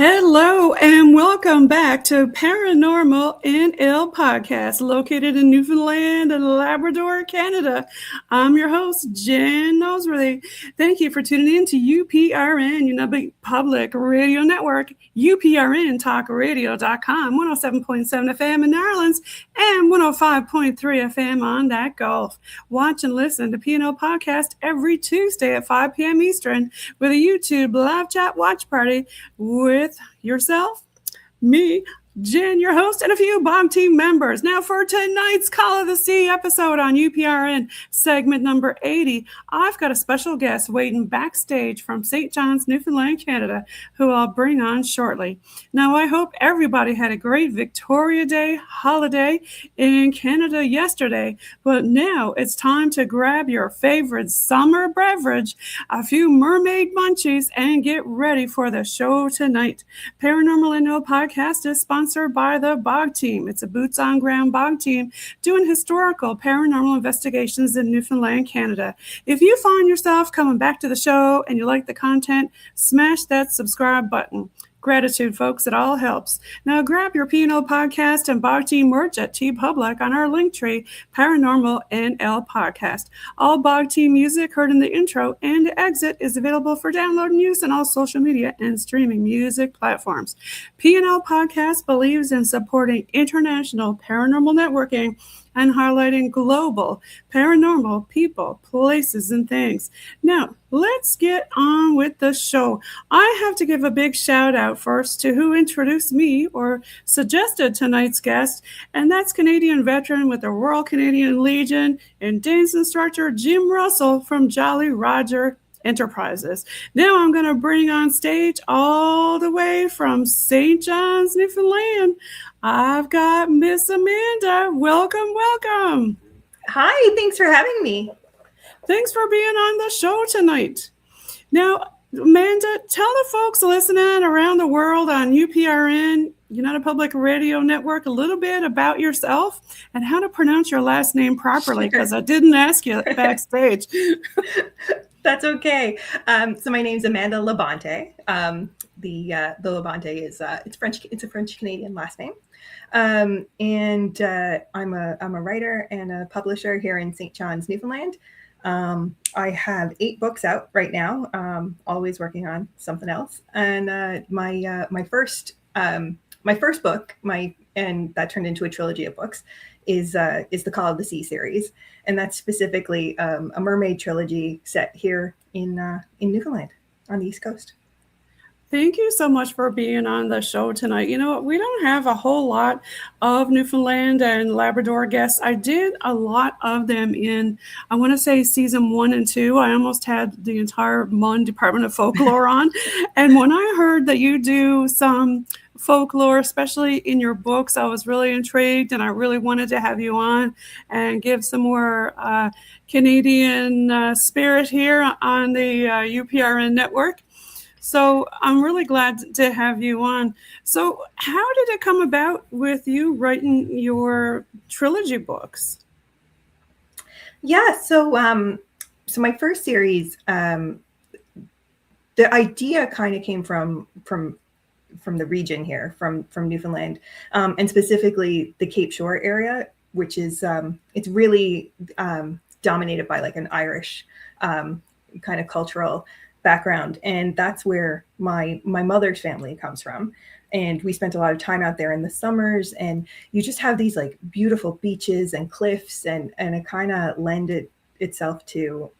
Hello and welcome back to Paranormal NL Podcast, located in Newfoundland and Labrador, Canada. I'm your host, Jen Noseworthy. Thank you for tuning in to UPRN, United Public Radio Network, UPRNTalkRadio.com, 107.7 FM in Ireland, and 105.3 FM on that Gulf. Watch and listen to PNL Podcast every Tuesday at 5 p.m. Eastern with a YouTube live chat watch party with yourself, me, Jen, your host, and a few BOG team members. Now, for tonight's Call of the Sea episode on UPRN segment number 80, I've got a special guest waiting backstage from St. John's, Newfoundland, Canada, who I'll bring on shortly. Now, I hope everybody had a great Victoria Day holiday in Canada yesterday, but now it's time to grab your favorite summer beverage, a few mermaid munchies, and get ready for the show tonight. Paranormal NL Podcast is sponsored by the BOG team. It's a boots-on-ground BOG team doing historical paranormal investigations in Newfoundland, Canada. If you find yourself coming back to the show and you like the content, smash that subscribe button. Gratitude, folks. It all helps. Now grab your PNL Podcast and BOG team merch at TeePublic on our link tree, Paranormal NL Podcast. All BOG team music heard in the intro and the exit is available for download and use on all social media and streaming music platforms. PNL Podcast believes in supporting international paranormal networking and highlighting global paranormal people, places, and things. Now, let's get on with the show. I have to give a big shout out first to who introduced me or suggested tonight's guest, and that's Canadian veteran with the Royal Canadian Legion and dance instructor Jim Russell from Jolly Roger Enterprises. Now I'm going to bring on stage all the way from St. John's, Newfoundland. I've got Miss Amanda. Welcome. Hi, thanks for having me. Thanks for being on the show tonight. Now, Amanda, tell the folks listening around the world on UPRN, United Public Radio Network, a little bit about yourself and how to pronounce your last name properly, because I didn't ask you backstage. That's okay. So my name's Amanda Labante. The Labonté is it's French. It's a French Canadian last name, and I'm a writer and a publisher here in St. John's, Newfoundland. I have 8 books out right now. Always working on something else. And my first book, and and that turned into a trilogy of books, is the Call of the Sea series, and that's specifically a mermaid trilogy set here in Newfoundland on the East Coast. Thank you so much for being on the show tonight. You know, we don't have a whole lot of Newfoundland and Labrador guests. I did a lot of them in, I want to say, season 1 and 2. I almost had the entire MUN Department of Folklore on. And when I heard that you do some folklore, especially in your books, I was really intrigued, and I really wanted to have you on and give some more Canadian spirit here on the UPRN network. So I'm really glad to have you on. So how did it come about with you writing your trilogy books? Yeah, so my first series, the idea kind of came from the region here, from Newfoundland, and specifically the Cape Shore area, which is it's really dominated by like an Irish kind of cultural background, and that's where my mother's family comes from. And we spent a lot of time out there in the summers, and you just have these like beautiful beaches and cliffs, and it kind of lended itself to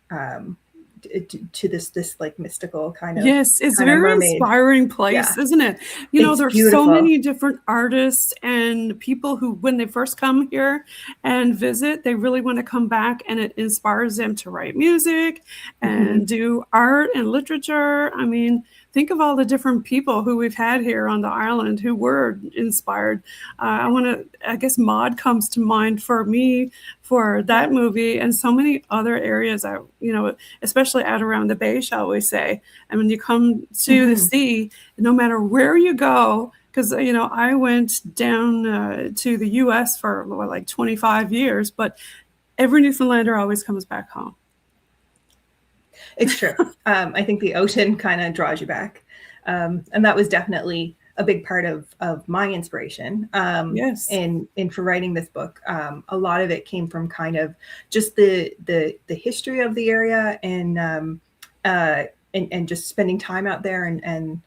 this like mystical kind of, yes, it's kind of very mermaid. inspiring place, Yeah. isn't it? You know, It's there's beautiful. so many different artists and people who, when they first come here and visit, they really want to come back, and it inspires them to write music and do art and literature. I mean, think of all the different people who we've had here on the island who were inspired. I guess Maud comes to mind for me for that movie, and so many other areas, you know, especially out around the bay, shall we say. And when you come to the sea, no matter where you go, because, you know, I went down to the U.S. for like 25 years, but every Newfoundlander always comes back home. It's true. I think the ocean kind of draws you back. And that was definitely a big part of my inspiration. Yes. And for writing this book, a lot of it came from kind of just the history of the area, and just spending time out there, and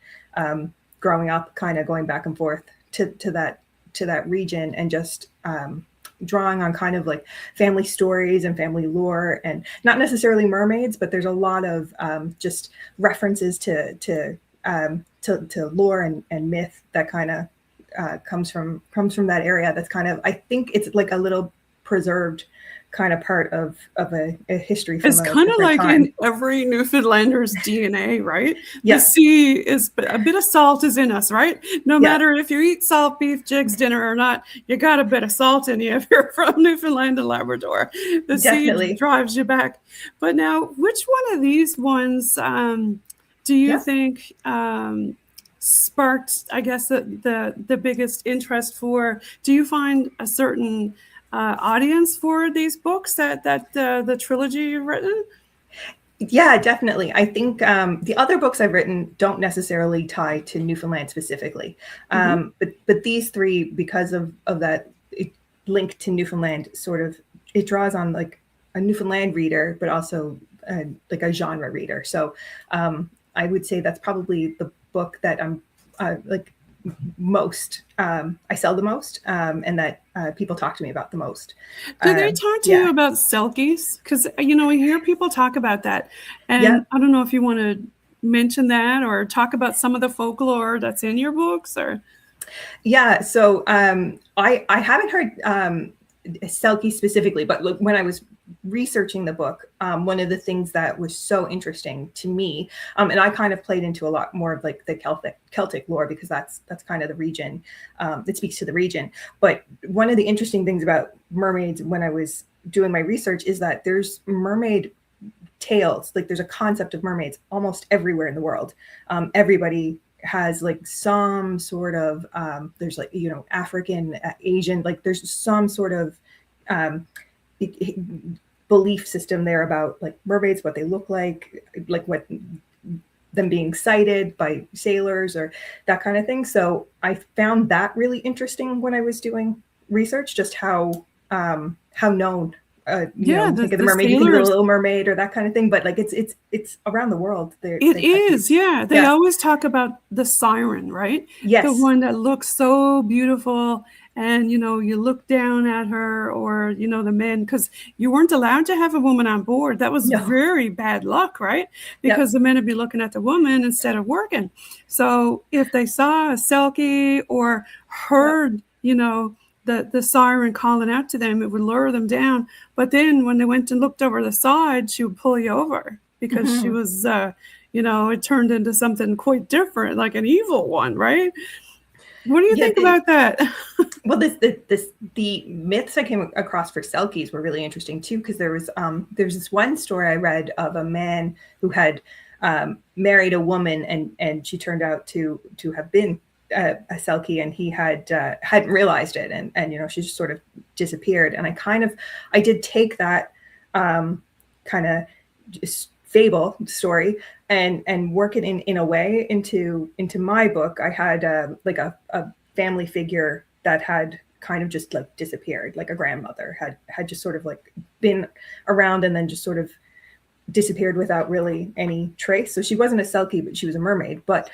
growing up, kind of going back and forth to that region, and just drawing on kind of like family stories and family lore, and not necessarily mermaids, but there's a lot of just references to lore and myth that kind of comes from that area. That's kind of, I think it's like a little preserved kind of part of a history. From it's kind of like time. In every Newfoundlander's DNA, right? Yeah. The sea is, a bit of salt is in us, right? No matter if you eat salt beef jigs dinner or not, you got a bit of salt in you if you're from Newfoundland and Labrador. The sea drives you back. But now, which one of these ones do you think sparked, I guess, the biggest interest for? Do you find a certain audience for these books that the trilogy you've written? Yeah, definitely. I think the other books I've written don't necessarily tie to Newfoundland specifically, but these three, because of that link to Newfoundland, sort of, it draws on like a Newfoundland reader, but also like a genre reader. So I would say that's probably the book that I'm like most, I sell the most, and that people talk to me about the most. Do they talk to you about selkies? Because, you know, we hear people talk about that. And I don't know if you want to mention that or talk about some of the folklore that's in your books, or. Yeah, so I haven't heard selkie specifically, but look, when I was researching the book, one of the things that was so interesting to me, and I kind of played into a lot more of like the Celtic lore, because that's kind of the region that speaks to the region. But one of the interesting things about mermaids when I was doing my research is that there's mermaid tales, like there's a concept of mermaids almost everywhere in the world. Everybody has like some sort of there's like, you know, African, Asian, like there's some sort of belief system there about like mermaids, what they look like what them being sighted by sailors or that kind of thing. So I found that really interesting when I was doing research, just how known you know, think of the mermaid, you think of the Little Mermaid or that kind of thing, but like it's around the world. They always talk about the siren, right? Yes, the one that looks so beautiful and, you look down at her, or, the men, because you weren't allowed to have a woman on board. That was No. very bad luck, right? Because Yep. the men would be looking at the woman instead of working. So if they saw a Selkie or heard, the siren calling out to them, it would lure them down. But then when they went and looked over the side, she would pull you over because she was, it turned into something quite different, like an evil one, right? What do you think about that? Well, the myths I came across for Selkies were really interesting too, because there's this one story I read of a man who had married a woman, and she turned out to have been a Selkie, and he hadn't realized it, and she just sort of disappeared. And I did take that kind of fable story and work it in a way into my book. I had a family figure that had kind of just like disappeared, like a grandmother had just sort of like been around and then just sort of disappeared without really any trace. So she wasn't a Selkie, but she was a mermaid. But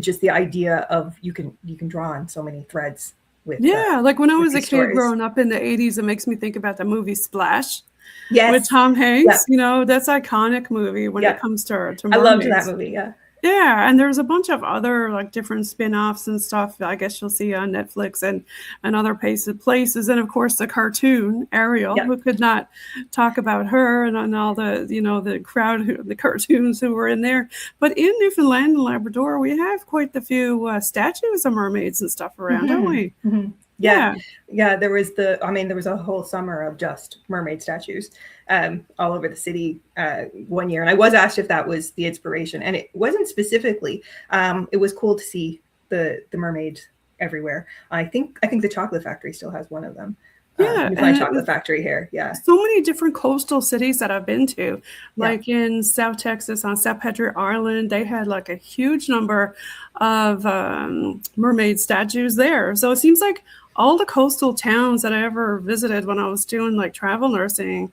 just the idea of you can draw on so many threads with like when I was a kid stories. growing up in the 80s, it makes me think about the movie Splash. Yes. With Tom Hanks. Yep. That's iconic movie when it comes to mermaids. I loved that movie. Yeah, and there's a bunch of other like different spin-offs and stuff I guess you'll see on Netflix and other places. And of course the cartoon Ariel, who could not talk about her, and all the the crowd, the cartoons who were in there. But in Newfoundland and Labrador, we have quite the few statues of mermaids and stuff around, don't we? Mm-hmm. Yeah. There was there was a whole summer of just mermaid statues all over the city one year. And I was asked if that was the inspiration, and it wasn't specifically. It was cool to see the mermaid everywhere. I think the chocolate factory still has one of them. Newfoundland chocolate factory here. Yeah. So many different coastal cities that I've been to, like in South Texas on St. Patrick Island, they had like a huge number of mermaid statues there. So it seems like all the coastal towns that I ever visited when I was doing like travel nursing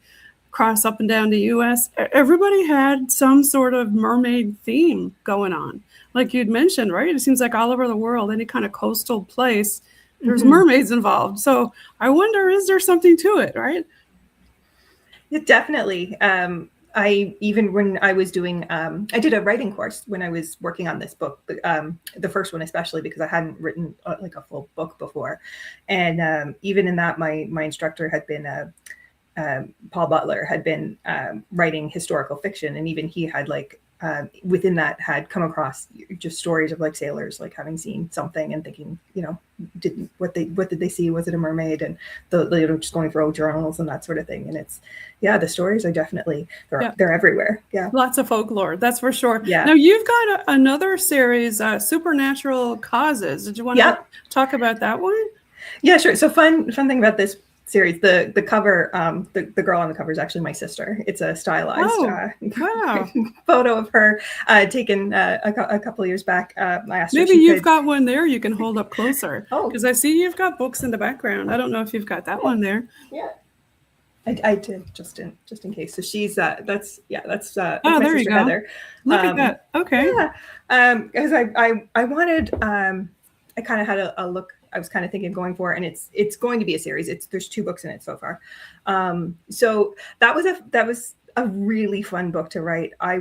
across up and down the US, everybody had some sort of mermaid theme going on. Like you'd mentioned, right? It seems like all over the world, any kind of coastal place, there's mermaids involved. So I wonder, is there something to it, right? Yeah, definitely. When I was doing, I did a writing course when I was working on this book, the first one especially, because I hadn't written like a full book before. And even in that, my instructor had been, Paul Butler had been writing historical fiction. And even he had like, within that had come across just stories of like sailors, like having seen something and thinking, what did they see? Was it a mermaid? And just going through old journals and that sort of thing. And it's, the stories are definitely, they're everywhere. Yeah. Lots of folklore. That's for sure. Yeah. Now you've got another series, Supernatural Causes. Did you want to talk about that one? Yeah, sure. So fun thing about this series, the cover, the girl on the cover is actually my sister. It's a stylized photo of her taken a couple of years back. I asked her maybe you've got one there you can hold up closer. Because I see you've got books in the background. I don't know if you've got that one there. Yeah, I did just in case. So she's that's my there you sister go. Heather. Look at that. Okay. Yeah. Because I wanted I kind of had a look. I was kind of thinking of going for, and it's going to be a series. There's 2 books in it so far. So that was a really fun book to write. I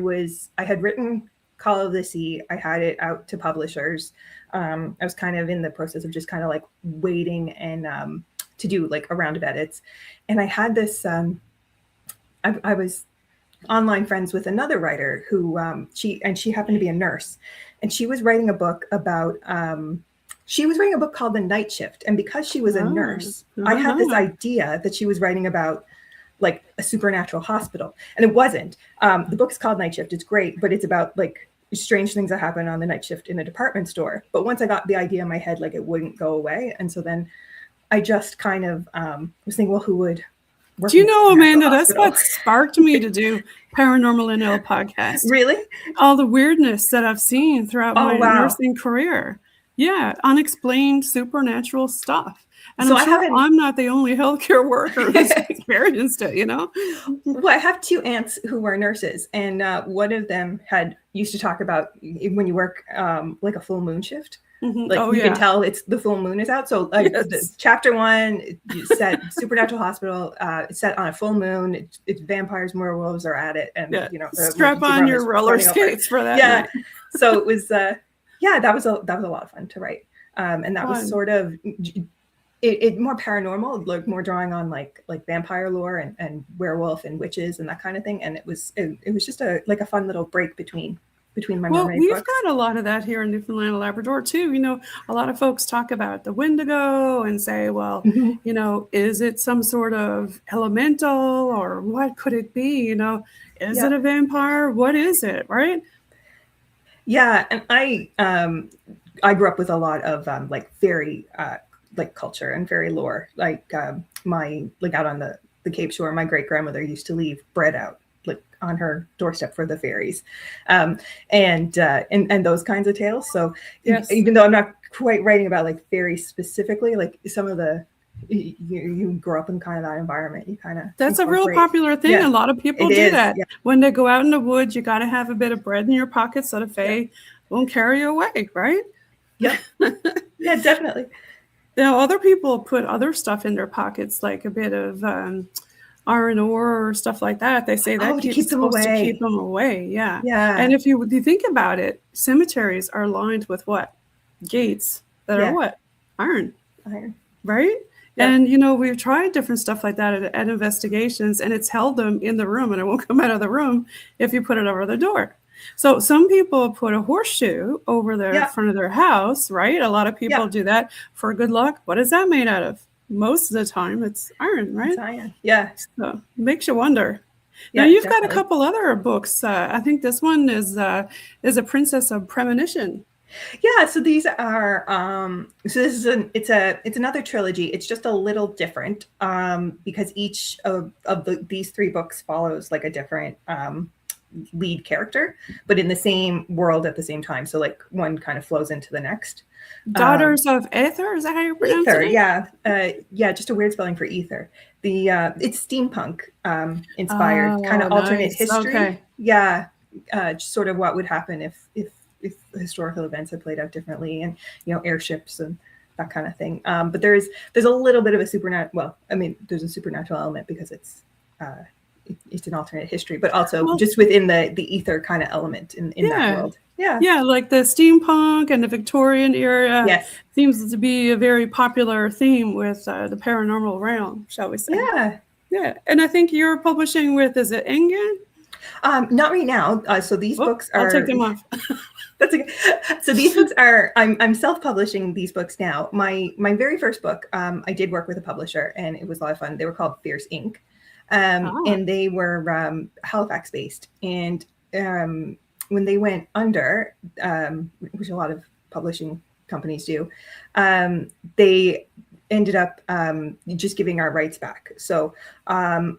had written Call of the Sea. I had it out to publishers. I was kind of in the process of just kind of like waiting and to do like a round of edits. And I had this, I was online friends with another writer who she happened to be a nurse, and she was writing a book about, she was writing a book called The Night Shift. And because she was a nurse, I had this idea that she was writing about like a supernatural hospital. And it wasn't. The book's called Night Shift. It's great, but it's about like strange things that happen on the night shift in a department store. But once I got the idea in my head, like it wouldn't go away. And so then I just kind of was thinking, well, who would work? Do you know, Amanda, that's what sparked me to do Paranormal NL podcast. Really? All the weirdness that I've seen throughout my nursing career. Yeah, unexplained supernatural stuff. And so I'm not the only healthcare worker who's experienced it, Well, I have 2 aunts who were nurses, and one of them used to talk about when you work like a full moon shift, Mhm. Like Oh, you can yeah. tell it's the full moon is out. So Yes. chapter 1, you said Supernatural Hospital. It's set on a full moon. It's vampires, werewolves are at it, and Yeah. the Strap emergency on room your is roller running over. skates for that Yeah. night. So it was that was a lot of fun to write. And that was Fun. sort of it more paranormal, like more drawing on like vampire lore and werewolf and witches and that kind of thing. And it was just a fun little break between my Well, mermaid we've books. got a lot of that here in Newfoundland and Labrador too. A lot of folks talk about the Wendigo and say, well, is it some sort of elemental or what could it be? Is it a vampire? What is it? Right? Yeah. And I grew up with a lot of fairy culture and fairy lore. Like out on the Cape Shore, my great grandmother used to leave bread out on her doorstep for the fairies, and those kinds of tales. So Yes. even though I'm not quite writing about fairies specifically, some of the you grow up in kind of that environment, you kind of that's a real popular thing. Yeah, a lot of people do that. Yeah. When they go out in the woods, you got to have a bit of bread in your pocket so the fae won't carry you away, right? Yeah. Yeah, definitely. Now, other people put other stuff in their pockets, like a bit of iron ore or stuff like that. They say that to keep them away. To keep them away. Yeah. Yeah. And if you think about it, cemeteries are lined with what? Gates that are what? Iron. Right? Yeah. And, we've tried different stuff like that at investigations, and it's held them in the room, and it won't come out of the room if you put it over the door. So some people put a horseshoe over the front of their house, right? A lot of people do that for good luck. What is that made out of? Most of the time, it's iron, right? It's iron. Yeah. So it makes you wonder. Now you've got a couple other books. I think this one is a Princess of Premonition. Yeah, so these are so this is it's another trilogy. It's just a little different because each of these 3 books follows a different lead character, but in the same world at the same time. So one kind of flows into the next. Daughters of Aether, is that how you pronounce Ether, it? Yeah, just a weird spelling for ether. It's steampunk inspired, kind of alternate history. Okay. Yeah, sort of what would happen if historical events had played out differently, and airships and that kind of thing. But there's a little bit of a supernatural. Well, I mean, there's a supernatural element because it's an alternate history, but also just within the ether kind of element in that world. Yeah, like the steampunk and the Victorian era seems to be a very popular theme with the paranormal realm, shall we say? Yeah. And I think you're publishing with, is it Engen? Not right now. So these books are. I'll take them off. That's okay. So these books are. I'm self-publishing these books now. My very first book, I did work with a publisher, and it was a lot of fun. They were called Fierce Inc. And they were Halifax based. And when they went under, which a lot of publishing companies do, they ended up just giving our rights back. So, and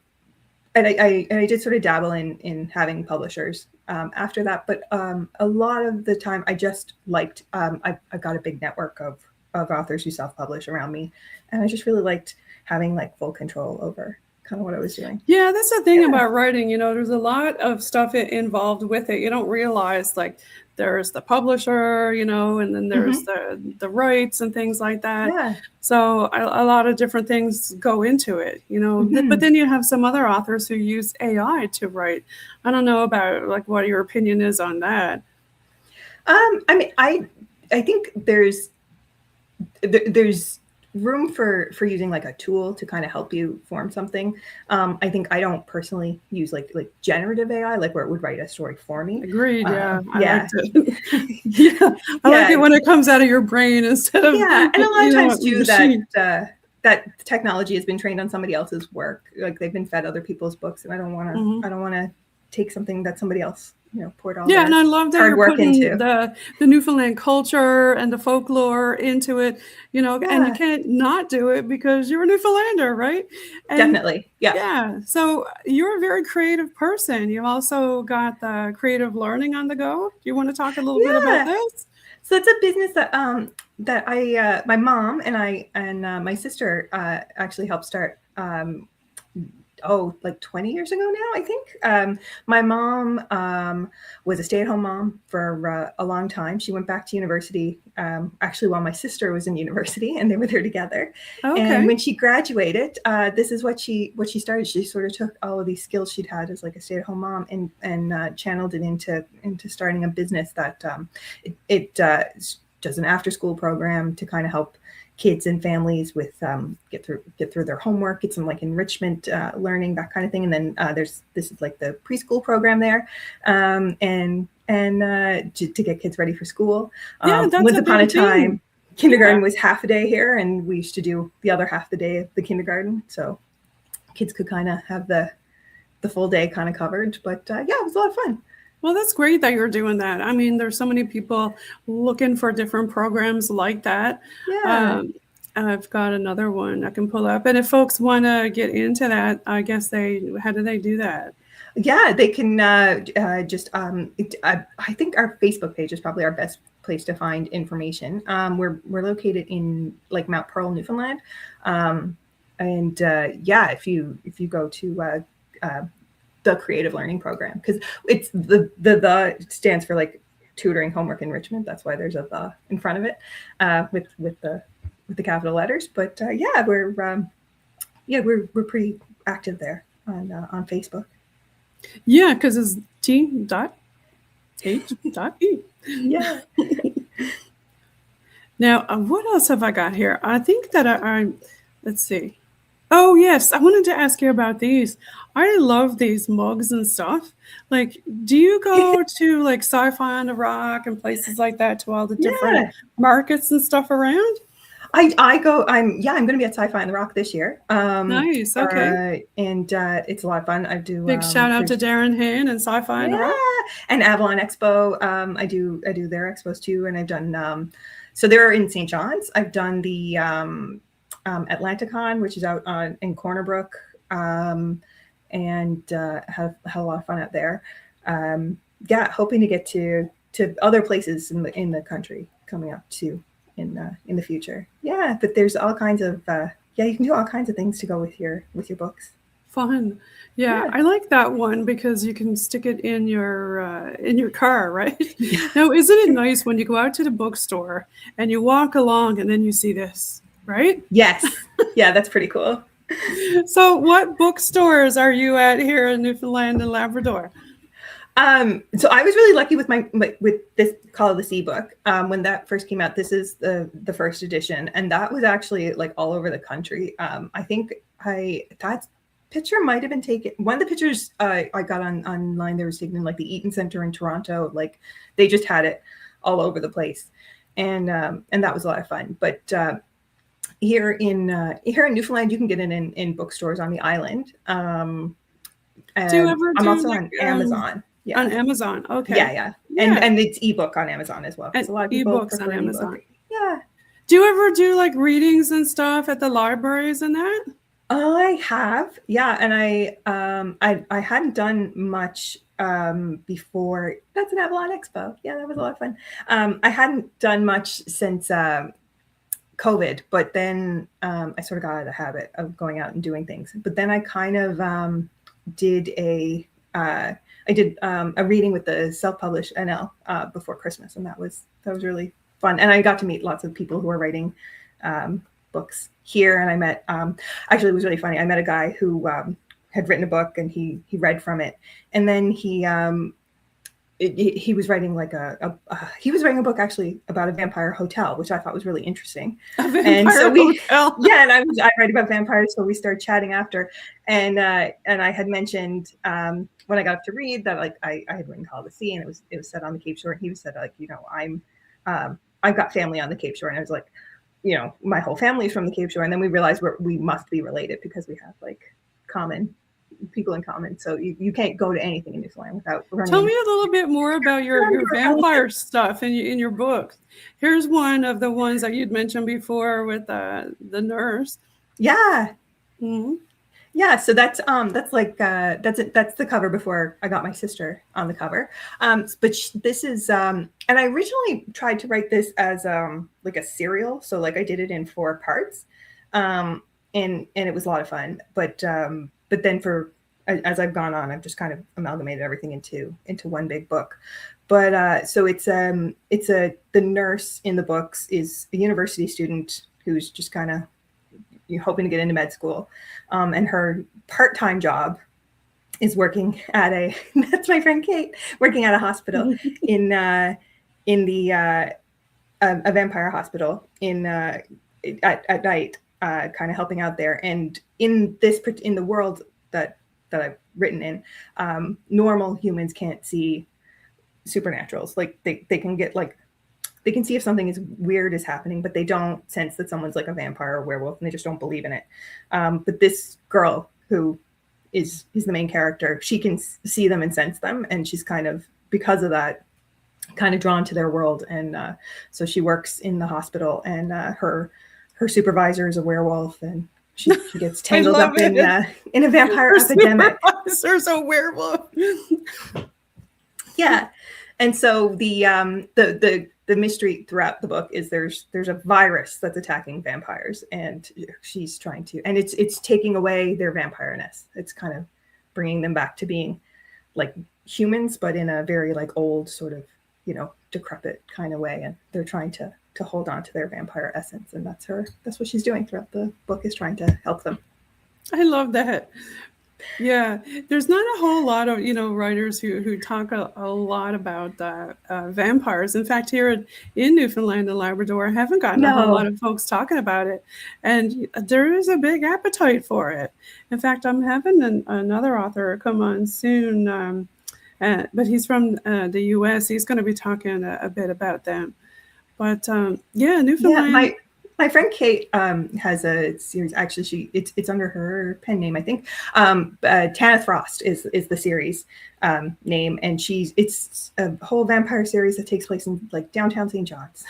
I did sort of dabble in having publishers after that, but a lot of the time I just liked, I got a big network of authors who self-publish around me, and I just really liked having full control over kind of what I was doing. Yeah, that's the thing about writing. There's a lot of stuff involved with it. You don't realize there's the publisher, and then there's the rights and things like that. Yeah. So a lot of different things go into it, But then you have some other authors who use AI to write. I don't know about what your opinion is on that. I mean, I think there's room for using a tool to kind of help you form something. I think I don't personally use like generative AI, where it would write a story for me. Agreed. Yeah. I liked it. I like it when it comes out of your brain instead of and a lot of times too that technology has been trained on somebody else's work. They've been fed other people's books, and I don't want to take something that somebody else poured all their and I love that hard you're work putting into the Newfoundland culture and the folklore into it, and you can't not do it because you're a Newfoundlander, right? And definitely. Yeah. So you're a very creative person. You've also got the creative learning on the go. Do you want to talk a little bit about this? So it's a business that my mom and my sister actually helped start like 20 years ago now, I think. My mom was a stay-at-home mom for a long time. She went back to university actually while my sister was in university, and they were there together. Okay. And when she graduated, this is what she started. She sort of took all of these skills she'd had as like a stay-at-home mom and channeled it into starting a business that it does an after-school program to kind of help kids and families with get through their homework, get some like enrichment learning, that kind of thing. And then this is like the preschool program there, and to get kids ready for school. That's once upon a time, thing. kindergarten was half a day here, and we used to do the other half the day of the kindergarten, so kids could kind of have the full day kind of covered. But it was a lot of fun. Well, that's great that you're doing that. I mean, there's so many people looking for different programs like that. Yeah. I've got another one I can pull up. And if folks want to get into that, I guess how do they do that? Yeah, they can I think our Facebook page is probably our best place to find information. We're located in like Mount Pearl, Newfoundland. If you go to the creative learning program, because it's the stands for like tutoring, homework, enrichment. That's why there's a the in front of it with the capital letters. But we're pretty active there on Facebook. Yeah, because it's T.H.E. Yeah. Now, what else have I got here? I think that I let's see. Oh, yes. I wanted to ask you about these. I love these mugs and stuff. Like, do you go to like Sci-Fi on the Rock and places like that, to all the different markets and stuff around? I go. I'm going to be at Sci-Fi on the Rock this year. Nice. Okay. And it's a lot of fun. I do. Big shout out to Darren Hain and Sci-Fi on the Rock. And Avalon Expo. I do their expos too, and I've done. So they're in St. John's. I've done the Atlanticon, which is out in Corner Brook, and have had a lot of fun out there. Hoping to get to other places in the country coming up too in the future. Yeah, but there's all kinds of you can do all kinds of things to go with your books. Fun. Yeah, I like that one because you can stick it in your car, right? Now, isn't it nice when you go out to the bookstore and you walk along and then you see this, right? Yes. Yeah, that's pretty cool. So what bookstores are you at here in Newfoundland and Labrador? So I was really lucky with with this Call of the Sea book. When that first came out, this is the first edition, and that was actually like all over the country. I think that picture might have been taken. One of the pictures I got online, they were taken in like the Eaton Center in Toronto. Like they just had it all over the place, and that was a lot of fun. But here in Newfoundland, you can get it in bookstores on the island. I'm also on Amazon. Yeah. On Amazon, okay. Yeah. And it's ebook on Amazon as well. And a lot of people ebooks on Amazon. Ebook. Yeah. Do you ever do like readings and stuff at the libraries and that? I have, yeah, and I hadn't done much before. That's an Avalon Expo. Yeah, that was a lot of fun. I hadn't done much since COVID, but then I sort of got out of the habit of going out and doing things. But then I kind of did a reading with the self-published NL before Christmas, and that was really fun. And I got to meet lots of people who are writing books here. And I met actually, it was really funny. I met a guy who had written a book, and he read from it, and then he was writing like he was writing a book actually about a vampire hotel, which I thought was really interesting. And so and I write about vampires, so we started chatting after, and I had mentioned when I got up to read that like I had written Call of the Sea, and it was set on the Cape Shore, and he said like, I've got family on the Cape Shore, and I was like, my whole family's from the Cape Shore, and then we realized we must be related because we have like people in common. So you can't go to anything in Newfoundland without running. Tell me a little bit more about your vampire stuff in your book. Here's one of the ones that you'd mentioned before with the nurse. Yeah. Mm-hmm. Yeah, so that's the cover before I got my sister on the cover. But this is and I originally tried to write this as like a serial, so like I did it in 4 parts. and it was a lot of fun. But then as I've gone on, I've just kind of amalgamated everything into one big book. But so the nurse in the books is a university student who's just kind of hoping to get into med school, and her part-time job is working at that's my friend Kate, working at a hospital in a vampire hospital at night, kind of helping out there. And in the world that I've written in, normal humans can't see supernaturals. Like they can get they can see if something is weird is happening, but they don't sense that someone's like a vampire or werewolf, and they just don't believe in it. But this girl who is the main character, she can see them and sense them, and she's kind of, because of that, kind of drawn to their world. And so she works in the hospital, and her supervisor is a werewolf, and she gets tangled up in a vampire epidemic. Supervisor's a werewolf. Yeah. And so the mystery throughout the book is there's a virus that's attacking vampires, and she's trying to, and it's taking away their vampireness. It's kind of bringing them back to being like humans, but in a very like old sort of, decrepit kind of way. And they're trying to hold on to their vampire essence. And that's what she's doing throughout the book, is trying to help them. I love that. Yeah, there's not a whole lot of writers who talk a lot about vampires. In fact, here in Newfoundland and Labrador, I haven't gotten a whole lot of folks talking about it, and there is a big appetite for it. In fact, I'm having another author come on soon, but he's from the U.S. He's going to be talking a bit about them. But Newfoundland. Yeah, my friend Kate has a series. Actually, it's under her pen name, I think. Tanith Frost is the series name, and it's a whole vampire series that takes place in like downtown St. John's.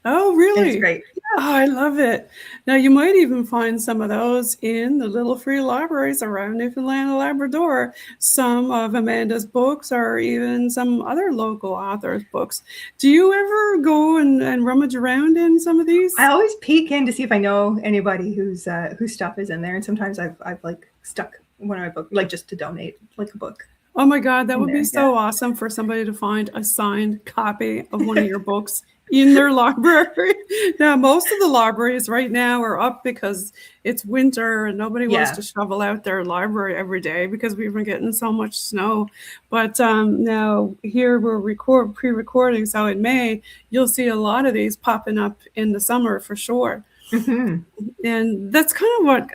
Oh, really? It's great. Yeah. Oh, I love it. Now, you might even find some of those in the little free libraries around Newfoundland and Labrador. Some of Amanda's books, or even some other local authors' books. Do you ever go and rummage around in some of these? I always peek in to see if I know anybody whose stuff is in there. And sometimes I've like stuck one of my books, like just to donate like a book. Oh my God, that would be so awesome for somebody to find a signed copy of one of your books in their library. Now, most of the libraries right now are up because it's winter and nobody wants to shovel out their library every day because we've been getting so much snow. But now here we're pre-recording, so in May, you'll see a lot of these popping up in the summer for sure. Mm-hmm. And that's kind of what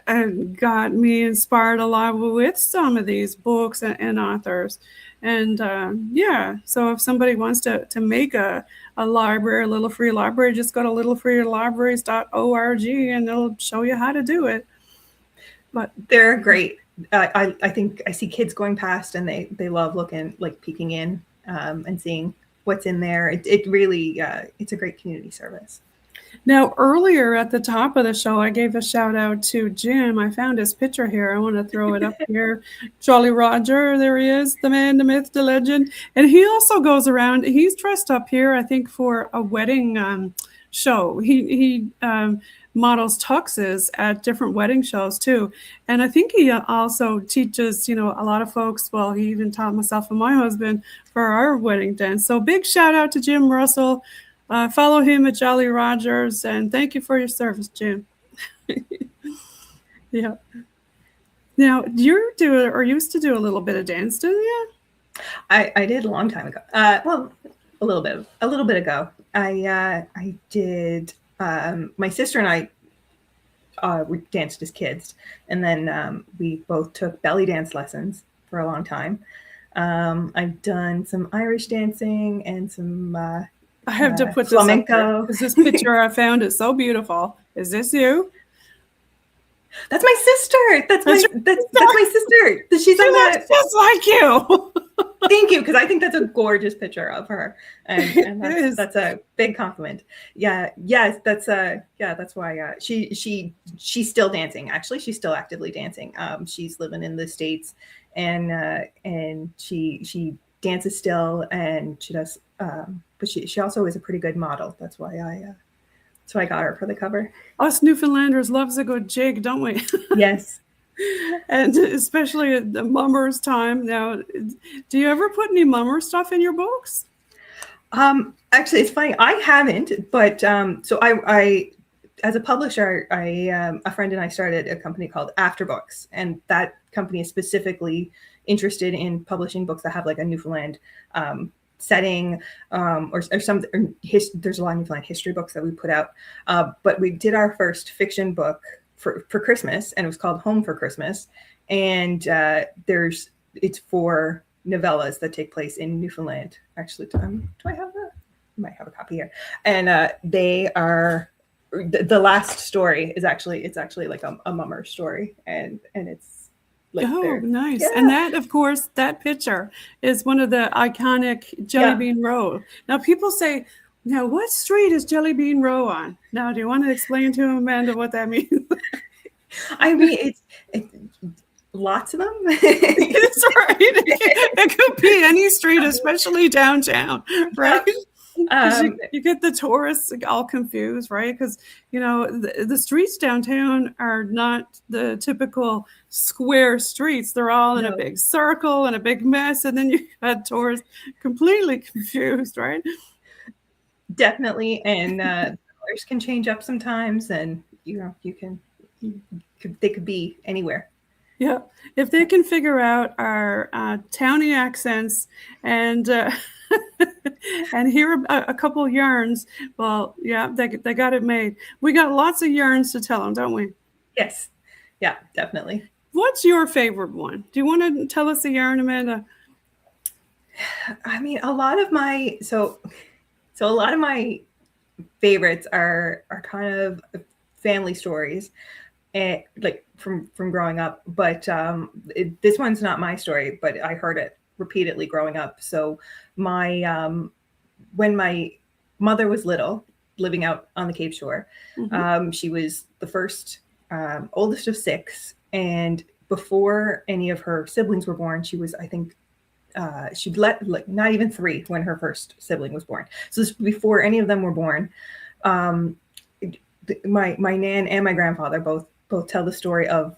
got me inspired a lot with some of these books and authors. And so if somebody wants to make a library, a little free library, just go to littlefreelibraries.org and it'll show you how to do it. But they're great. I think I see kids going past and they love looking, like peeking in and seeing what's in there. It really, it's a great community service. Now, earlier at the top of the show, I gave a shout out to Jim. I found his picture here. I want to throw it up here. Jolly Roger, there he is, the man, the myth, the legend. And he also goes around. He's dressed up here, I think, for a wedding show. He models tuxes at different wedding shows, too. And I think he also teaches, a lot of folks. Well, he even taught myself and my husband for our wedding dance. So big shout out to Jim Russell. Follow him at Jolly Rogers, and thank you for your service, Jim. Yeah. Now, you used to do a little bit of dance, didn't you? I did a long time ago. Well, a little bit ago. I did. My sister and I we danced as kids, and then we both took belly dance lessons for a long time. I've done some Irish dancing and some. I have to put flamenco. This picture I found is so beautiful. Is this you? That's my sister. That's my sister. She's on that. Just like you. Thank you, because I think that's a gorgeous picture of her, and that's a big compliment. Yeah, yes, that's why she's still dancing. Actually, she's still actively dancing. She's living in the States, and she dances still, and she does. But she also is a pretty good model. That's why So I got her for the cover. Us Newfoundlanders loves a good jig, don't we? Yes. And especially at the mummers time. Now, do you ever put any mummer stuff in your books? Actually, it's funny. I haven't, but so I as a publisher, a friend and I started a company called Afterbooks, and that company is specifically interested in publishing books that have like a Newfoundland setting, or some. There's a lot of Newfoundland history books that we put out, but we did our first fiction book for Christmas, and it was called Home for Christmas, and it's for novellas that take place in Newfoundland. Actually, do I have that? I might have a copy here, and they are. The last story is actually like a mummer story, and it's like, oh, nice. Yeah. And that, of course, that picture is one of the iconic Jelly Bean Row. Now people say, now what street is Jelly Bean Row on? Now, do you want to explain to Amanda what that means? I mean, it's lots of them. That's right. It could be any street, especially downtown, right? You get the tourists all confused, right? Because, you know, the streets downtown are not the typical square streets. They're all in a big circle and a big mess. And then you had tourists completely confused, right? Definitely. And colors can change up sometimes. And, you know, they could be anywhere. Yeah. If they can figure out our towny accents and and hear a couple of yarns, well, yeah, they got it made. We got lots of yarns to tell them, don't we? Yes. Yeah, definitely. What's your favorite one? Do you want to tell us a yarn, Amanda? I mean, a lot of my favorites are kind of family stories, and like from growing up. But this one's not my story, but I heard it repeatedly growing up. So when my mother was little, living out on the Cape Shore, she was the first oldest of 6, and before any of her siblings were born, she was, I think, she'd let like not even 3 when her first sibling was born. So this, before any of them were born, my nan and my grandfather both tell the story of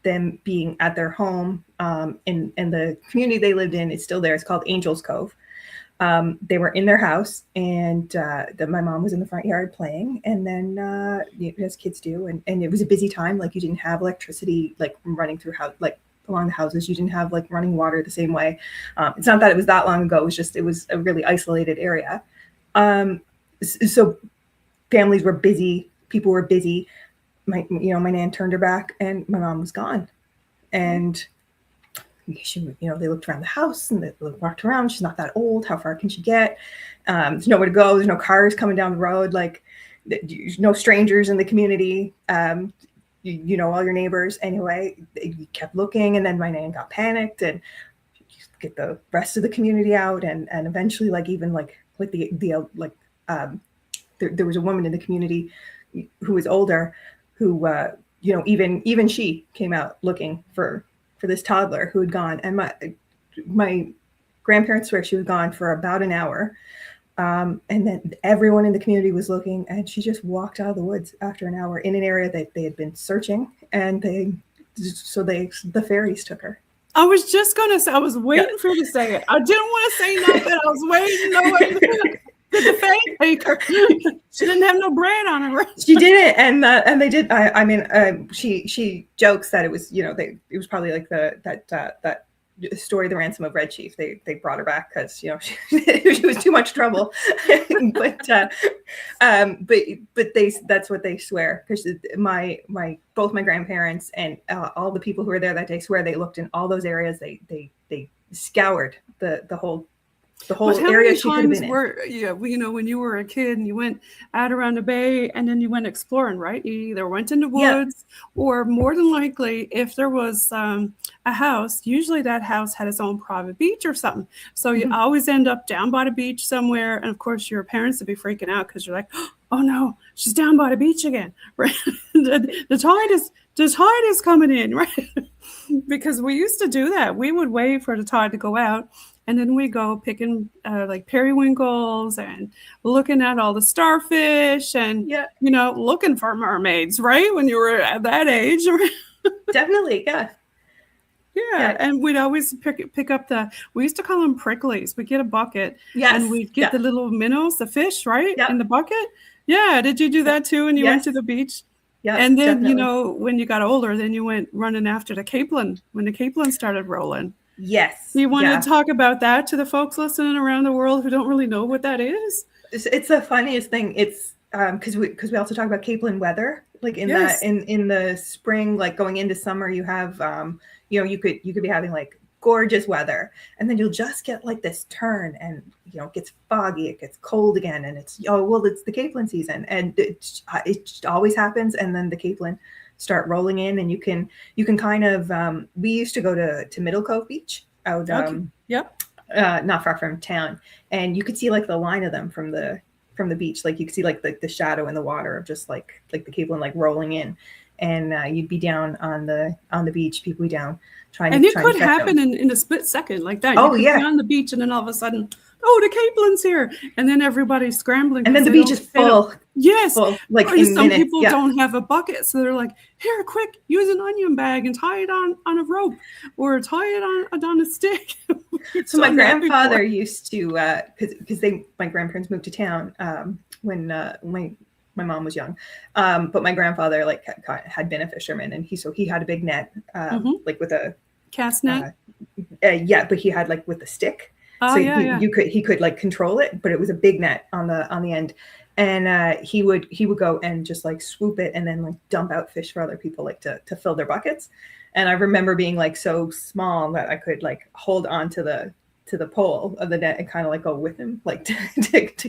them being at their home, and the community they lived in is still there. It's called Angel's Cove. They were in their house, and my mom was in the front yard playing, and then as kids do, and it was a busy time. Like, you didn't have electricity like running through along the houses. You didn't have like running water the same way. It's not that it was that long ago. It was a really isolated area. So families were busy. People were busy. My nan turned her back, and my mom was gone. And she, they looked around the house, and they walked around. She's not that old. How far can she get? There's nowhere to go. There's no cars coming down the road. Like, no strangers in the community. You know all your neighbors. Anyway, you kept looking, and then my nan got panicked and get the rest of the community out, and eventually, there was a woman in the community who was older, who even she came out looking for this toddler who had gone. And my grandparents swear she was gone for about an hour. And then everyone in the community was looking, and she just walked out of the woods after an hour in an area that they had been searching, and the fairies took her. I was just going to say, I was waiting for you to say it. I didn't want to say nothing. I was waiting. No way. Did the fairy take her? She didn't have no bread on her. She didn't, and they did. I mean, she jokes that it was, it was probably like that story, The Ransom of Red Chief. They brought her back because she was too much trouble. but that's what they swear, because both my grandparents and all the people who were there that day swear they looked in all those areas. They scoured the whole area she could have been in. When you were a kid and you went out around the bay and then you went exploring, right? You either went in the woods, or more than likely, if there was a house, usually that house had its own private beach or something. So you always end up down by the beach somewhere. And of course, your parents would be freaking out because you're like, oh no, she's down by the beach again, right? the tide is coming in, right? Because we used to do that. We would wait for the tide to go out, And then we go picking like periwinkles and looking at all the starfish and, looking for mermaids, right? When you were at that age. Definitely, yeah. Yeah, and we'd always pick up we used to call them pricklies. We'd get a bucket, and we'd get the little minnows, the fish, right, in the bucket. Yeah, did you do that too when you went to the beach? Yeah, and then, definitely. When you got older, then you went running after the capelin, when the capelin started rolling. Yes. Do you want to talk about that to the folks listening around the world who don't really know what that is? It's the funniest thing. It's because we also talk about capelin weather, like in the spring, like going into summer, you have you could be having like gorgeous weather, and then you'll just get like this turn, and it gets foggy, it gets cold again, and it's it's the capelin season, and it always happens. And then the capelin start rolling in, and you can kind of we used to go to Middle Cove Beach out not far from town, and you could see like the line of them from the beach, like you could see like the shadow in the water of just like the capelin like rolling in, and you'd be down on the beach, people be down trying and to it could happen in a split second like that. Oh, you could be on the beach, and then all of a sudden, the capelin's here, and then everybody's scrambling, and then the beach is full. Yes, full, like or in some minutes. People don't have a bucket, so they're like, here, quick, use an onion bag and tie it on a rope, or tie it on a stick. So my grandfather used to, because my grandparents moved to town when my mom was young, but my grandfather like had been a fisherman, and he had a big net, like with a cast net. But he had like with a stick, he could like control it, but it was a big net on the end, and he would go and just like swoop it and then like dump out fish for other people like to fill their buckets. And I remember being like so small that I could like hold on to the pole of the net and kind of like go with him, like to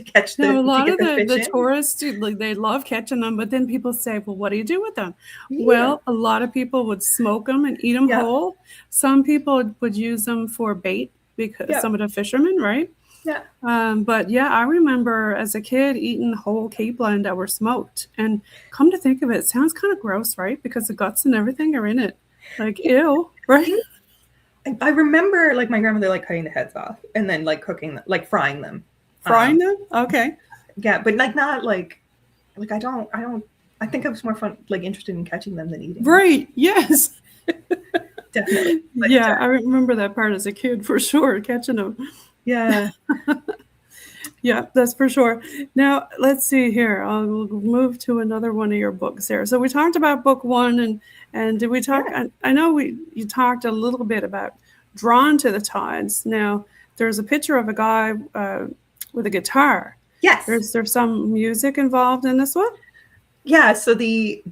catch the. A lot of the fish tourists, like, they love catching them, but then people say, well, what do you do with them? Yeah. Well, a lot of people would smoke them and eat them whole. Some people would use them for bait, because some of the fishermen, right? Yeah. But I remember as a kid eating whole capelin that were smoked, and come to think of it, it sounds kind of gross, right? Because the guts and everything are in it. Like, ew, right? I remember like my grandmother like cutting the heads off and then like cooking them, like frying them. Frying them? Okay. Yeah, but like not like I think I was more interested in catching them than eating. Right. Yes. Definitely. I remember that part as a kid for sure, catching them. Yeah. Yeah, that's for sure. Now, let's see here. I'll move to another one of your books here. So we talked about book one, and did we talk? Yeah. I know you talked a little bit about Drawn to the Tides. Now, there's a picture of a guy with a guitar. Yes. There's some music involved in this one? Yeah, so the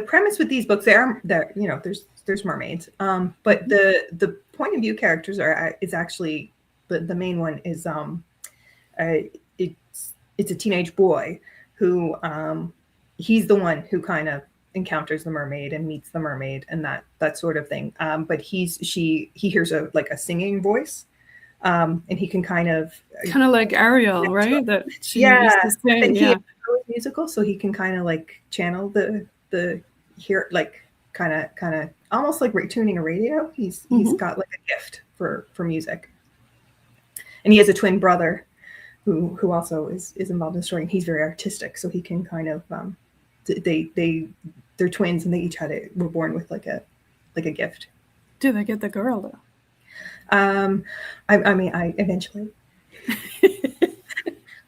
premise with these books, there's mermaids. But the point of view characters is actually the main one is it's a teenage boy who he's the one who kind of encounters the mermaid and meets the mermaid and that sort of thing. But he hears a singing voice, and he can kind of like Ariel, right? That she used to sing. And he is musical, so he can kind of like channel the hear, like kind of almost like tuning a radio. He's got like a gift for music, and he has a twin brother who also is involved in the story, and he's very artistic, so he can kind of they're twins, and they each were born with like a gift. Do they get the girl though? I mean, eventually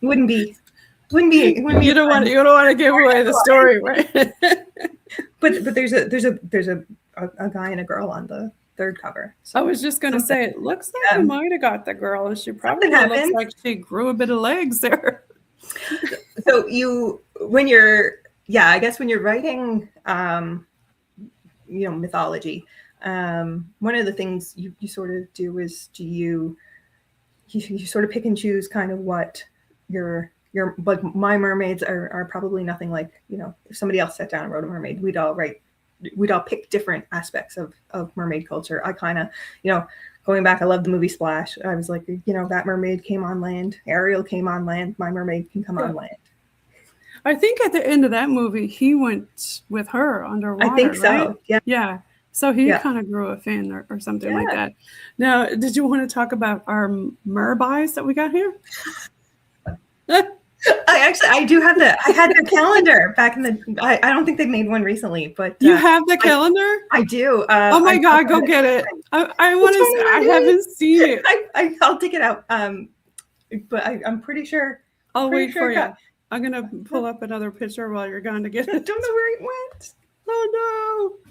wouldn't be. You don't want to give away the story, right? but there's a guy and a girl on the third cover. So I was just going to say, it looks like you might have got the girl, and she probably looks like she grew a bit of legs there. So when you're writing, mythology, one of the things you sort of do is you sort of pick and choose kind of what your like my mermaids are probably nothing like, if somebody else sat down and wrote a mermaid, we'd all pick different aspects of mermaid culture. I kind of, going back, I love the movie Splash. I was like, that mermaid came on land. Ariel came on land. My mermaid can come on land. I think at the end of that movie, he went with her underwater. I think so. Right? Yeah. So he kind of grew a fin or something like that. Now, did you want to talk about our Murbies that we got here? I do have I had their calendar back in the, I don't think they made one recently, but. You have the calendar? I do. Oh my God, go get it. I want to say, I haven't seen it. I'll dig it out. But I'm pretty sure. I'll wait for you. I'm going to pull up another picture while you're gone to get it. I don't know where it went. Oh no.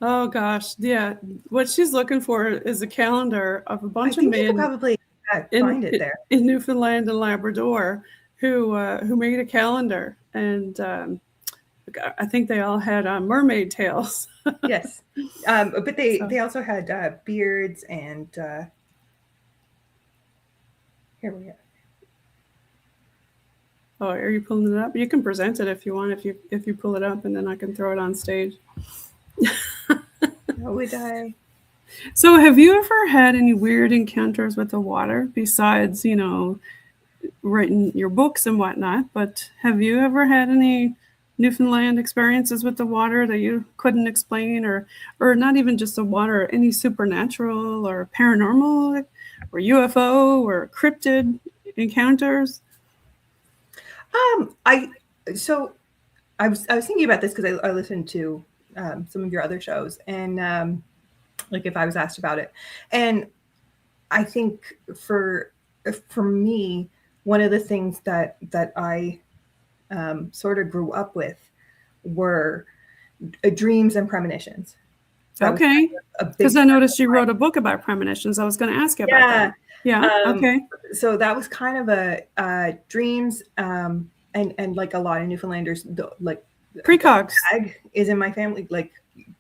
Oh gosh. Yeah. What she's looking for is a calendar of a bunch of men. Probably find it there. In Newfoundland and Labrador who made a calendar. And I think they all had mermaid tails. Yes. But they also had beards and here we go. Oh, are you pulling it up? You can present it if you want, if you pull it up, and then I can throw it on stage. How would I? So have you ever had any weird encounters with the water besides, writing your books and whatnot? But have you ever had any Newfoundland experiences with the water that you couldn't explain, or not even just the water, any supernatural or paranormal or UFO or cryptid encounters? I was thinking about this because I listened to some of your other shows, and like if I was asked about it, and I think for me, one of the things that I sort of grew up with were dreams and premonitions. Okay, because I noticed you wrote a book about premonitions. I was going to ask you about that. Yeah. Okay. So that was kind of a dreams, and like a lot of Newfoundlanders, like precogs hag is in my family. Like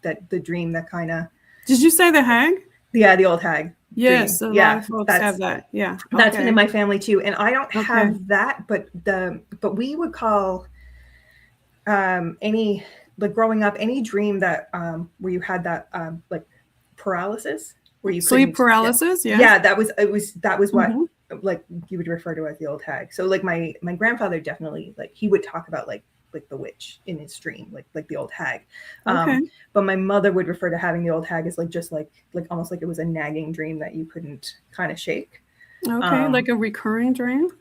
that, the dream that kind of. Did you say the hag? Yeah, the old hag. Yes, a lot of folks have that. Yeah, that's been in my family too, and I don't have that. But we would call any, like growing up, any dream that where you had that like paralysis, where you sleep paralysis. Yeah, that was what like you would refer to as the old hag. So like my grandfather definitely, like he would talk about like the witch in his dream, like the old hag. But my mother would refer to having the old hag as like just like almost like it was a nagging dream that you couldn't kind of shake. Okay, like a recurring dream.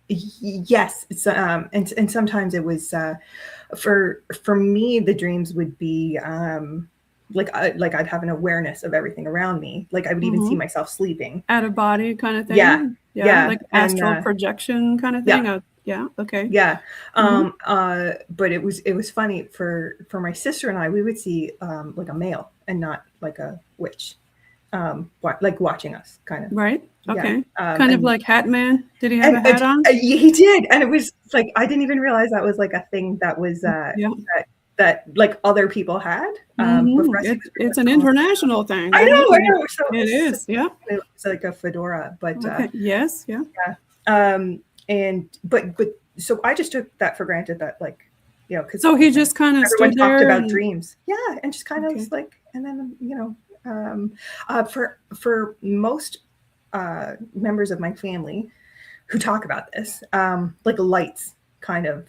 Yes, it's, and sometimes it was for me the dreams would be like I'd have an awareness of everything around me. Like I would even see myself sleeping. Out of body kind of thing. Yeah. Like astral projection kind of thing. Yeah. Okay. Yeah. But it was funny for my sister and I, we would see like a male and not like a witch, like watching us kind of. Right. Okay. Kind of like Hat Man. Did he have a hat on? He did. And it was like, I didn't even realize that was like a thing that was, that like other people had. It's an international thing. I know. So it is. Yeah. It's like a fedora, but yes. Yeah. But so I just took that for granted that like, because so he just kind of everyone stood talked there about dreams. Yeah. And just kind of was like, and then, for most members of my family who talk about this, like lights kind of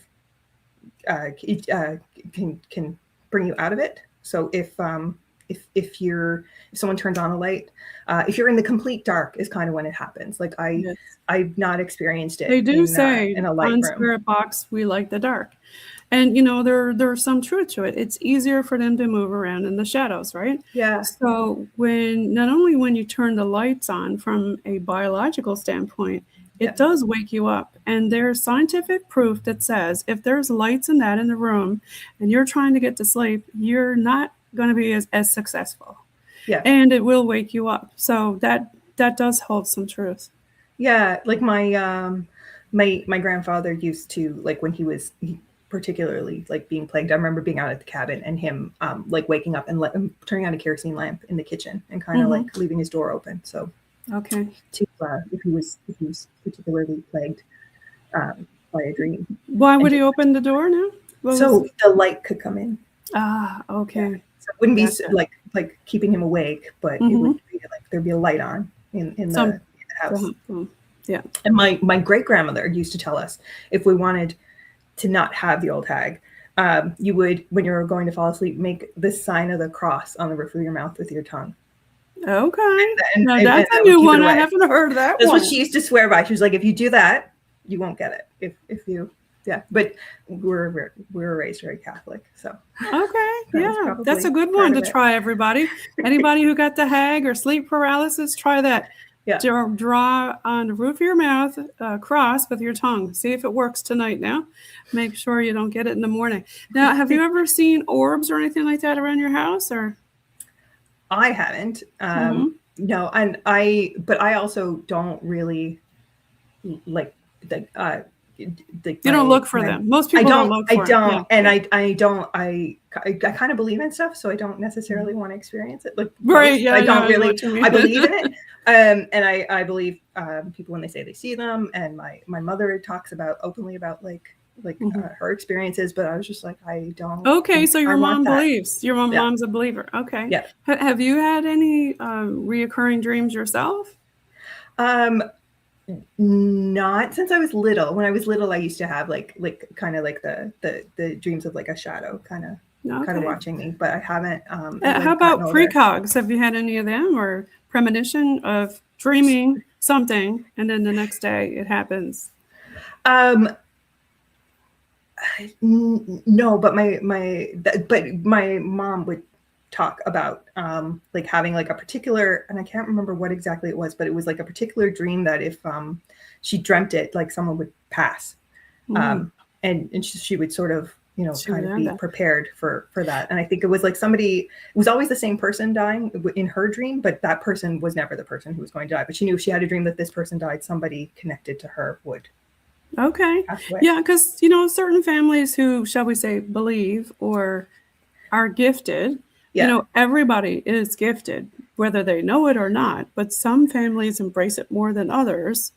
can bring you out of it. So if someone turns on a light, if you're in the complete dark is kind of when it happens. Like I've not experienced it. They do say in a light on room. Spirit Box, we like the dark. And there's some truth to it. It's easier for them to move around in the shadows, right? Yeah. So not only when you turn the lights on from a biological standpoint, it does wake you up. And there's scientific proof that says if there's lights in the room and you're trying to get to sleep, you're not going to be as successful. Yeah. And it will wake you up. So that does hold some truth. Yeah. Like my grandfather used to, like when he particularly like being plagued, I remember being out at the cabin and him like waking up and turning on a kerosene lamp in the kitchen and kind of like leaving his door open. So okay, to if he was particularly plagued by a dream. Why would he open the door now? So the light could come in. Ah, okay. Yeah. So it wouldn't be like keeping him awake, but it would be like there'd be a light on in the house. Yeah. And my great grandmother used to tell us if we wanted to not have the old hag, you would, when you were going to fall asleep, make the sign of the cross on the roof of your mouth with your tongue. Okay. Now that's a new one. I haven't heard that That's one. what she used to swear by. She was like, if you do that, you won't get it. If you, yeah. But we're raised very Catholic, so. Okay. Yeah, that's a good one to try, everybody. Anybody who got the hag or sleep paralysis, try that. Yeah. Draw on the roof of your mouth a cross with your tongue. See if it works tonight now. Make sure you don't get it in the morning. Now, have you ever seen orbs or anything like that around your house? Or I haven't. No, and but I also don't really like the. You don't look for them. Most people don't look for them. I don't, and I don't. I kind of believe in stuff, so I don't necessarily want to experience it. Like, right? Yeah, I don't really. I believe in it, and I believe people when they say they see them. And my mother talks openly about her experiences, but I was just like, I don't. Okay, so your mom believes. Your mom's a believer. Okay. Yeah. Have you had any reoccurring dreams yourself? Not since I was little. When I was little, I used to have like kind of like the dreams of like a shadow kind of watching me, but I haven't. How about precogs? Have you had any of them, or premonition of dreaming something and then the next day it happens? No, but my mom would talk about like having like a particular, and I can't remember what exactly it was, but it was like a particular dream that if she dreamt it, like someone would pass, and she would sort of kind of be prepared for that. And I think it was like it was always the same person dying in her dream, but that person was never the person who was going to die. But she knew if she had a dream that this person died, somebody connected to her would. Okay. Yeah, because certain families who, shall we say, believe or are gifted. Yeah. Everybody is gifted, whether they know it or not, but some families embrace it more than others.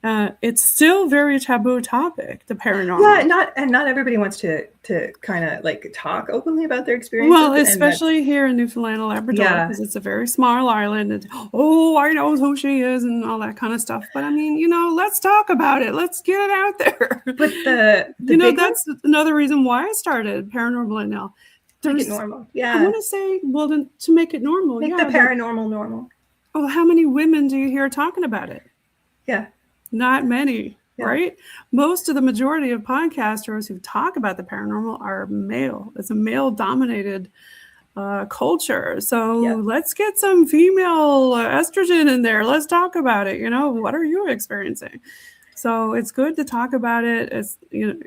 It's still very taboo topic, the paranormal. Yeah, not everybody wants to kind of like talk openly about their experiences. Well, especially here in Newfoundland and Labrador, because it's a very small island. And, I know who she is and all that kind of stuff. But I mean, let's talk about it. Let's get it out there. But that's another reason why I started Paranormal NL. Make it normal. Yeah. I want to say, well, then to make it normal. Make the paranormal normal. Oh, how many women do you hear talking about it? Yeah. Not many, right? Most of the majority of podcasters who talk about the paranormal are male. It's a male-dominated culture. So let's get some female estrogen in there. Let's talk about it. What are you experiencing? So it's good to talk about it. It's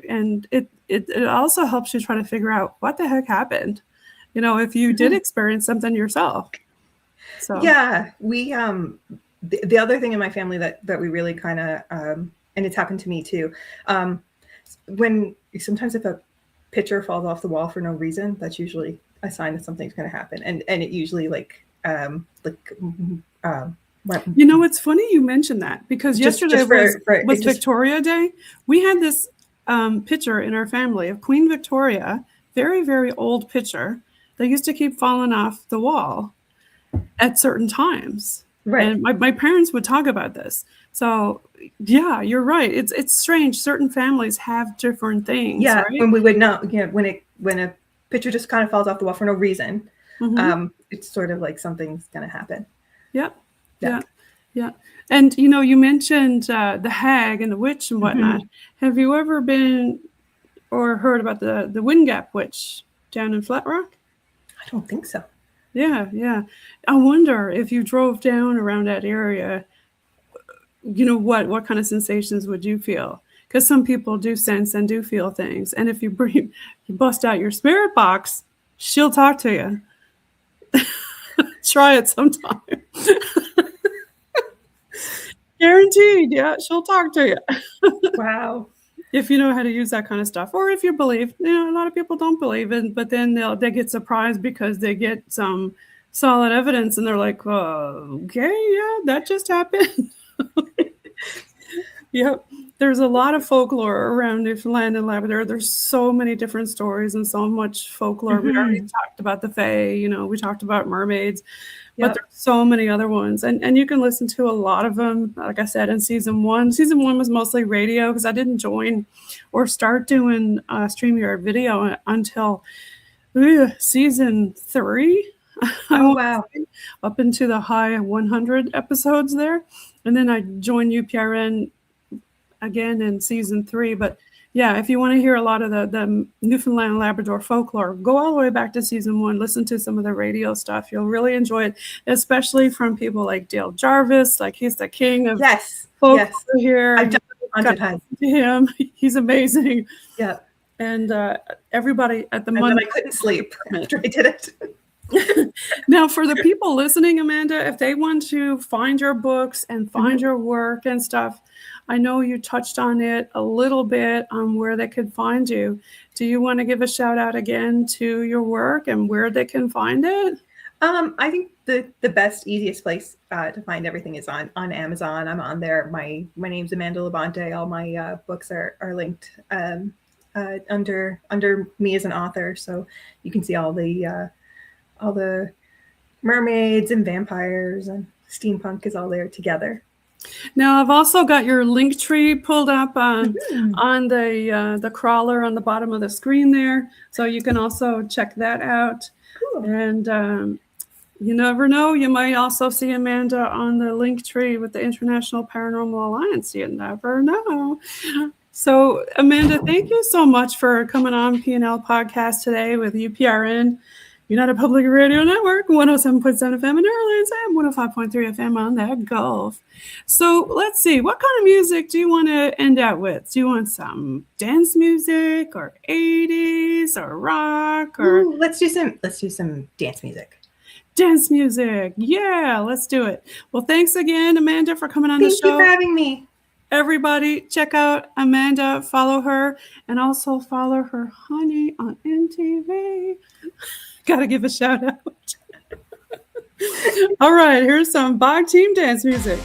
and it also helps you try to figure out what the heck happened. If you did experience something yourself. So we the other thing in my family that we really kind of and it's happened to me too. When sometimes if a picture falls off the wall for no reason, that's usually a sign that something's going to happen, and it usually it's funny you mentioned that, because yesterday was Victoria Day. We had this picture in our family of Queen Victoria, very, very old picture. They used to keep falling off the wall at certain times. Right. And my parents would talk about this. So yeah, you're right. It's strange. Certain families have different things. Yeah. Right? When we would know, when a picture just kind of falls off the wall for no reason, it's sort of like something's going to happen. Yep. Yeah. And, you mentioned the hag and the witch and whatnot. Have you ever been or heard about the Wind Gap witch down in Flat Rock? I don't think so. Yeah. I wonder if you drove down around that area, what kind of sensations would you feel? Because some people do sense and do feel things. And if you bust out your spirit box, she'll talk to you. Try it sometime. Guaranteed. Yeah, she'll talk to you. Wow. If you know how to use that kind of stuff, or if you believe. A lot of people don't believe it, but then they get surprised because they get some solid evidence and they're like, okay, yeah, that just happened. Yep. there's a lot of folklore around Newfoundland and Labrador. There's so many different stories and so much folklore. We already talked about the Fae, we talked about mermaids, but there's so many other ones. And you can listen to a lot of them, like I said, in season one. Season one was mostly radio because I didn't join or start doing StreamYard video until season 3. Oh, wow. Up into the high 100 episodes there. And then I joined UPRN again in season 3. But yeah, if you want to hear a lot of the Newfoundland and Labrador folklore, go all the way back to season 1, listen to some of the radio stuff. You'll really enjoy it, especially from people like Dale Jarvis. Like, he's the king of folklore here. I've done to him. He's amazing. Yeah. And everybody at the moment, I couldn't sleep after I did it. Now, for the people listening, Amanda, if they want to find your books and find your work and stuff, I know you touched on it a little bit on where they could find you. Do you want to give a shout out again to your work and where they can find it? I think the best, easiest place to find everything is on Amazon. I'm on there. My name's Amanda Labonté. All my books are linked under me as an author, so you can see all the mermaids and vampires and steampunk is all there together. Now, I've also got your link tree pulled up on the crawler on the bottom of the screen there, so you can also check that out. Cool. And you never know, you might also see Amanda on the link tree with the International Paranormal Alliance. You never know. So, Amanda, thank you so much for coming on PNL Podcast today with UPRN, United Public Radio Network, 107.7 FM in New Orleans and 105.3 FM on that Gulf. So let's see, what kind of music do you want to end out with? Do you want some dance music or 80s or rock or? Ooh, let's do some dance music. Dance music, yeah, let's do it. Well, thanks again, Amanda, for coming on the show. Thank you for having me. Everybody, check out Amanda, follow her, and also follow her honey on MTV. Gotta give a shout out. All right, here's some Bog Team dance music.